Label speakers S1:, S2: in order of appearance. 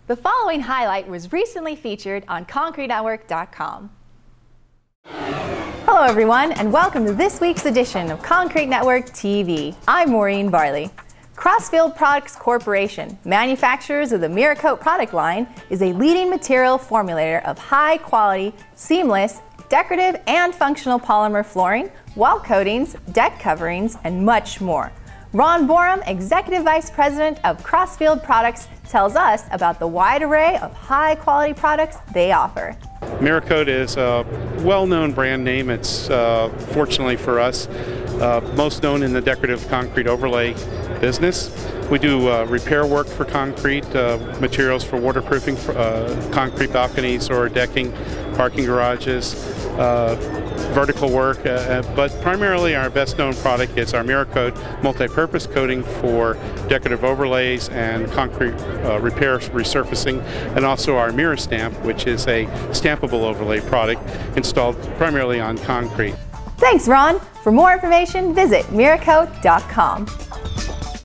S1: The following highlight was recently featured on ConcreteNetwork.com. Hello everyone, and welcome to this week's edition of Concrete Network TV. I'm Maureen Barley. Crossfield Products Corporation, manufacturers of the Miracoat product line, is a leading material formulator of high-quality, seamless, decorative and functional polymer flooring, wall coatings, deck coverings, and much more. Ron Borum, Executive Vice President of Crossfield Products, tells us about the wide array of high-quality products they offer.
S2: Miracoat is a well-known brand name. It's, fortunately for us, most known in the decorative concrete overlay business. We do repair work for concrete, materials for waterproofing, concrete balconies or decking, parking garages, vertical work, but primarily our best known product is our Miracoat multi-purpose coating for decorative overlays and concrete repair resurfacing, and also our MiraStamp, which is a stampable overlay product installed primarily on concrete.
S1: Thanks, Ron. For more information, visit Miracoat.com.